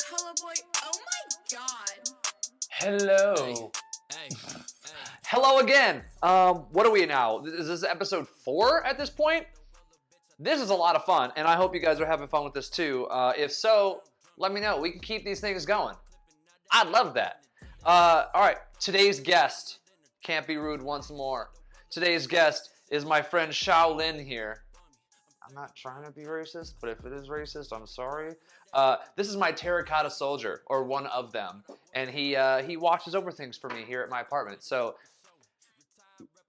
Hello, boy. Oh my god. Hello. Hello again. What are we now? Is this episode 4 at this point? This is a lot of fun, and I hope you guys are having fun with this too. If so, let me know. We can keep these things going. I'd love that. All right, today's guest, can't be rude once more. Today's guest is my friend Shaolin here. I'm not trying to be racist, but if it is racist, I'm sorry. This is my terracotta soldier, or one of them, and he watches over things for me here at my apartment. So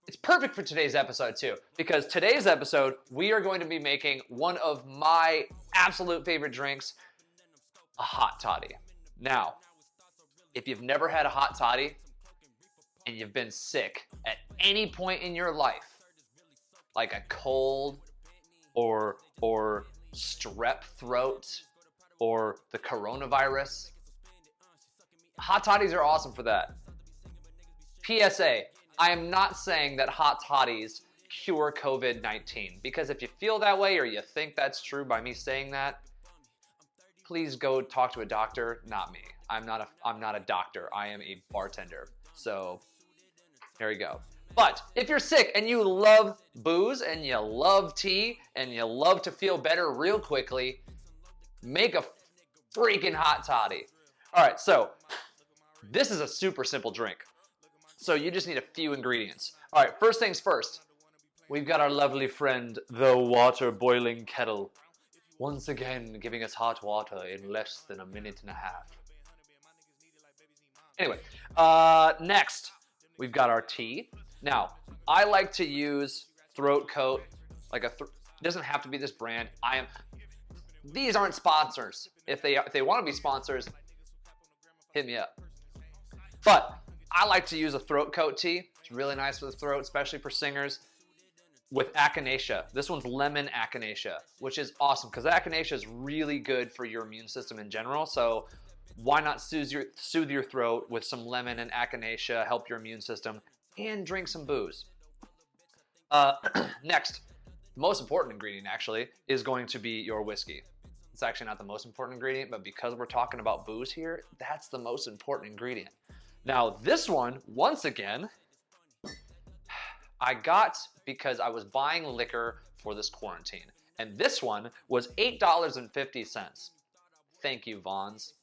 it's perfect for today's episode too, because today's episode we are going to be making one of my absolute favorite drinks, a hot toddy. Now, if you've never had a hot toddy and you've been sick at any point in your life, like a cold or strep throat or the coronavirus, hot toddies are awesome for that. PSA, I am not saying that hot toddies cure COVID-19, because if you feel that way or you think that's true by me saying that, please go talk to a doctor, not me. I'm not a doctor. I am a bartender. So there you go. But if you're sick and you love booze and you love tea and you love to feel better real quickly, make a freaking hot toddy. All right, so this is a super simple drink. So you just need a few ingredients. All right, first things first. We've got our lovely friend, the water boiling kettle, once again giving us hot water in less than a minute and a half. Anyway, next, we've got our tea. Now, I like to use Throat Coat, like it doesn't have to be this brand. These aren't sponsors. If they want to be sponsors, hit me up. But I like to use a Throat Coat tea. It's really nice for the throat, especially for singers, with echinacea. This one's lemon echinacea, which is awesome because echinacea is really good for your immune system in general. So why not soothe your throat with some lemon and echinacea, help your immune system, and drink some booze. Next, the most important ingredient actually is going to be your whiskey. It's actually not the most important ingredient, but because we're talking about booze here, that's the most important ingredient. Now this one, once again, I got because I was buying liquor for this quarantine. And this one was $8.50. Thank you, Vons.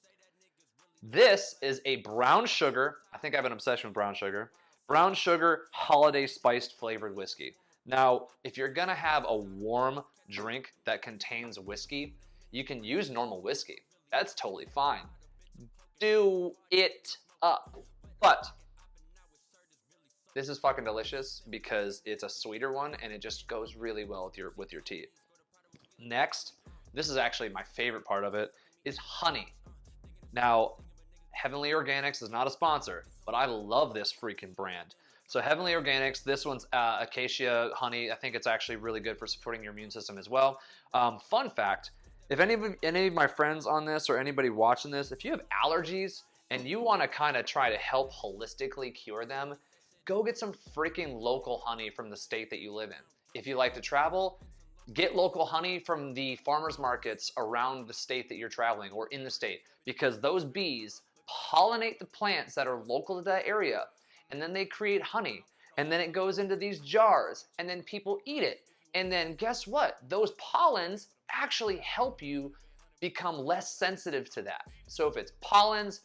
This is a brown sugar. I think I have an obsession with brown sugar. Brown sugar holiday spiced flavored whiskey. Now, if you're gonna have a warm drink that contains whiskey, you can use normal whiskey. That's totally fine. Do it up. But this is fucking delicious because it's a sweeter one and it just goes really well with your tea. Next, this is actually my favorite part of it, is honey. Now, Heavenly Organics is not a sponsor, but I love this freaking brand. So Heavenly Organics, this one's acacia honey. I think it's actually really good for supporting your immune system as well. Fun fact, if any of my friends on this or anybody watching this, if you have allergies and you want to kind of try to help holistically cure them, go get some freaking local honey from the state that you live in. If you like to travel, get local honey from the farmers markets around the state that you're traveling or in the state, because those bees pollinate the plants that are local to that area, and then they create honey, and then it goes into these jars, and then people eat it. And then guess what? Those pollens actually help you become less sensitive to that. So if it's pollens,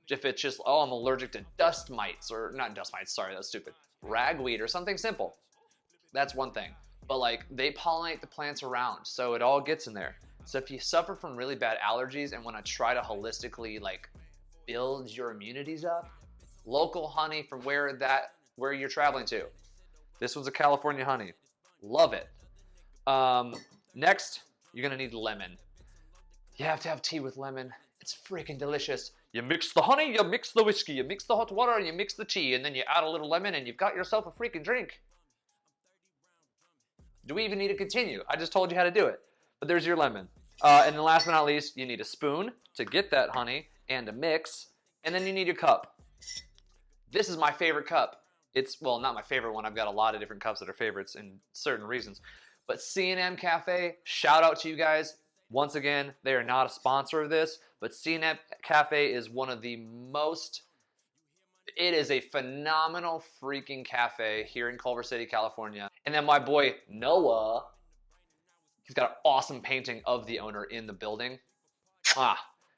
if it's just, oh, I'm allergic to dust mites, or not dust mites, sorry, that's stupid, ragweed or something simple, that's one thing. But like, they pollinate the plants around, so it all gets in there. So if you suffer from really bad allergies and want to try to holistically like build your immunities up, local honey from where you're traveling to. This one's a California honey. Love it. Next, you're gonna need lemon. You have to have tea with lemon. It's freaking delicious. You mix the honey, you mix the whiskey, you mix the hot water, and you mix the tea, and then you add a little lemon, and you've got yourself a freaking drink. Do we even need to continue? I just told you how to do it. But there's your lemon. And then last but not least, you need a spoon to get that honey and a mix, and then you need your cup. This is my favorite cup. It's, well, not my favorite one. I've got a lot of different cups that are favorites in certain reasons. But C&M Cafe, shout out to you guys. Once again, they are not a sponsor of this, but CNET Cafe is one of the most, it is a phenomenal freaking cafe here in Culver City, California. And then my boy Noah, he's got an awesome painting of the owner in the building.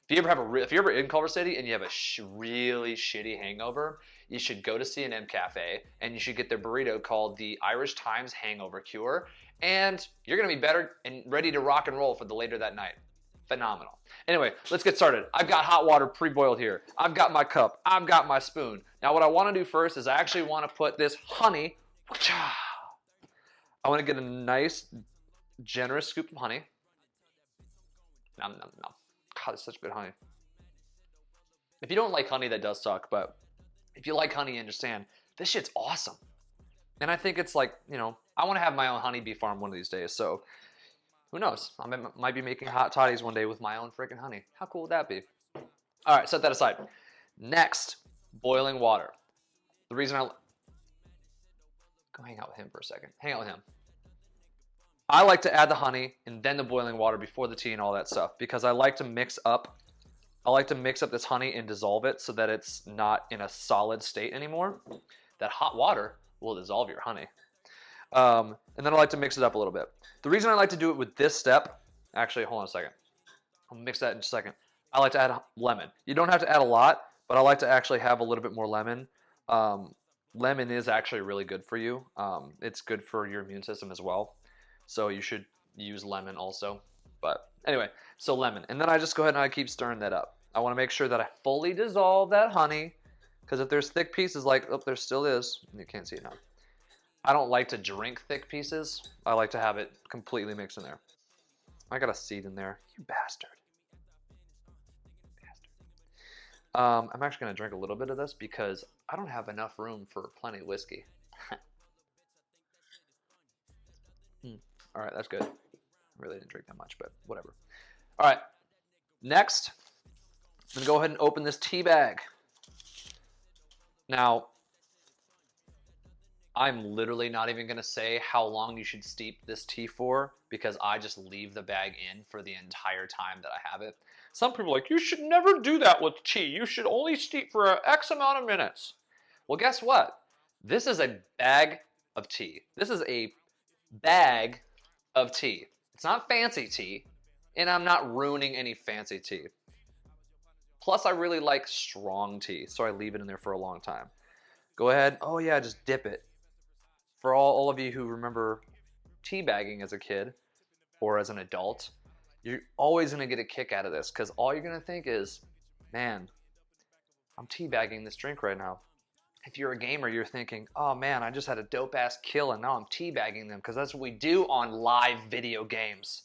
If you're ever in Culver City and you have a really shitty hangover, you should go to C&M Cafe and you should get their burrito called the Irish Times Hangover Cure, and you're gonna be better and ready to rock and roll for the later that night. Phenomenal. Anyway, let's get started. I've got hot water pre-boiled here. I've got my cup. I've got my spoon. Now what I want to do first is I actually want to put this honey. I want to get a nice, generous scoop of honey. Nom, nom, nom. God, it's such good honey. If you don't like honey, that does suck, but if you like honey, you understand, this shit's awesome. And I think it's like, you know, I want to have my own honeybee farm one of these days, so who knows? I might be making hot toddies one day with my own freaking honey. How cool would that be? All right, set that aside. Next, boiling water. The reason go hang out with him for a second. Hang out with him. I like to add the honey and then the boiling water before the tea and all that stuff because I like to mix up this honey and dissolve it so that it's not in a solid state anymore. That hot water will dissolve your honey. And then I like to mix it up a little bit. The reason I like to do it with this step, actually, hold on a second. I'll mix that in a second. I like to add lemon. You don't have to add a lot, but I like to actually have a little bit more lemon. Lemon is actually really good for you. It's good for your immune system as well. So you should use lemon also. But anyway, so lemon. And then I just go ahead and I keep stirring that up. I want to make sure that I fully dissolve that honey. Because if there's thick pieces like, oh, there still is. You can't see it now. I don't like to drink thick pieces. I like to have it completely mixed in there. I got a seed in there. You bastard. I'm actually going to drink a little bit of this because I don't have enough room for plenty of whiskey. All right, that's good. I really didn't drink that much, but whatever. All right, next, I'm going to go ahead and open this tea bag. Now, I'm literally not even going to say how long you should steep this tea for because I just leave the bag in for the entire time that I have it. Some people are like, you should never do that with tea. You should only steep for X amount of minutes. Well, guess what? This is a bag of tea. This is a bag of tea. It's not fancy tea, and I'm not ruining any fancy tea. Plus, I really like strong tea, so I leave it in there for a long time. Go ahead. Oh, yeah, just dip it. For all of you who remember teabagging as a kid or as an adult, you're always going to get a kick out of this because all you're going to think is, man, I'm teabagging this drink right now. If you're a gamer, you're thinking, oh man, I just had a dope-ass kill and now I'm teabagging them because that's what we do on live video games.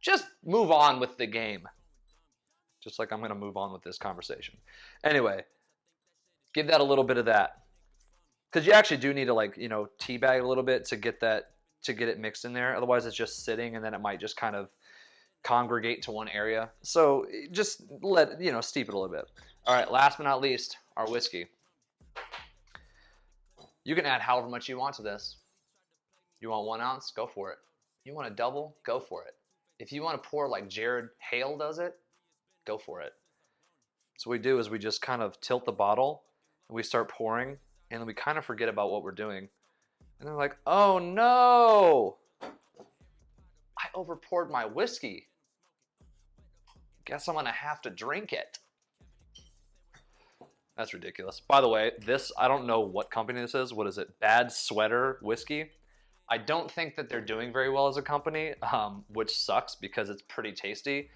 Just move on with the game. Just like I'm going to move on with this conversation. Anyway, give that a little bit of that. Because you actually do need to, like, you know, teabag a little bit to get it mixed in there. Otherwise, it's just sitting and then it might just kind of congregate to one area. So just steep it a little bit. All right, last but not least, our whiskey. You can add however much you want to this. You want 1 ounce? Go for it. You want a double? Go for it. If you want to pour like Jehrid Hale does it, go for it. So what we do is we just kind of tilt the bottle and we start pouring and then we kind of forget about what we're doing. And they're like, oh no, I overpoured my whiskey. Guess I'm going to have to drink it. That's ridiculous. By the way, this, I don't know what company this is. What is it? Bad Sweater Whiskey. I don't think that they're doing very well as a company, which sucks because it's pretty tasty.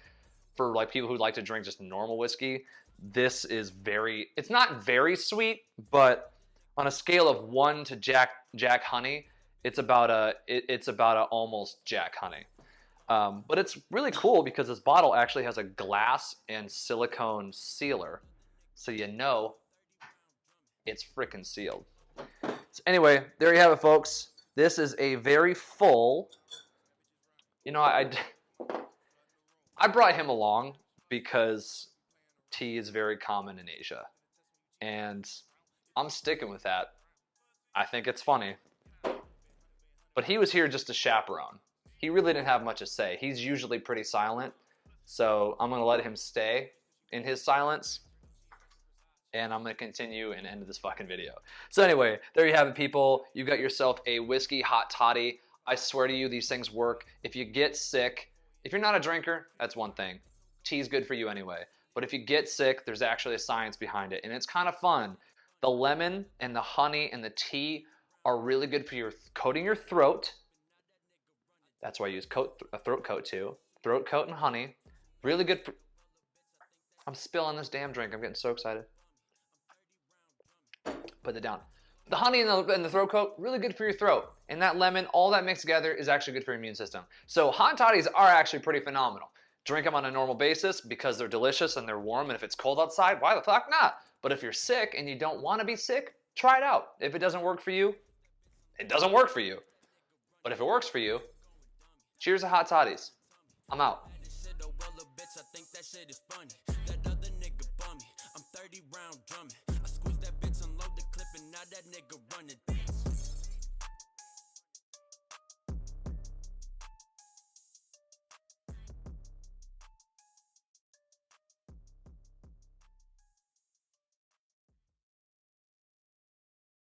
For like people who like to drink just normal whiskey, this is it's not very sweet, but on a scale of 1 to Jack Honey, it's about a almost Jack Honey. But it's really cool because this bottle actually has a glass and silicone sealer. So you know it's freaking sealed. So anyway, there you have it, folks. This is a very full, I brought him along because tea is very common in Asia. And I'm sticking with that. I think it's funny. But he was here just to chaperone. he really didn't have much to say. He's usually pretty silent, so I'm going to let him stay in his silence, and I'm going to continue and end this fucking video. So anyway, there you have it, people. You got yourself a whiskey hot toddy. I swear to you, these things work. If you get sick, if you're not a drinker, that's one thing. Tea's good for you anyway. But if you get sick, there's actually a science behind it, and it's kind of fun. The lemon and the honey and the tea are really good for your coating your throat. That's why I use a throat coat too. Throat coat and honey. Really good for... I'm spilling this damn drink. I'm getting so excited. Put it down. The honey and the throat coat, really good for your throat. And that lemon, all that mixed together is actually good for your immune system. So hot toddies are actually pretty phenomenal. Drink them on a normal basis because they're delicious and they're warm. And if it's cold outside, why the fuck not? But if you're sick and you don't want to be sick, try it out. If it doesn't work for you, it doesn't work for you. But if it works for you, cheers to hot toddies. I'm out. I think that shit is funny. That other nigga bummy. I'm 30 round drumming. I squeeze that bitch, unload the clip, and now that nigga running.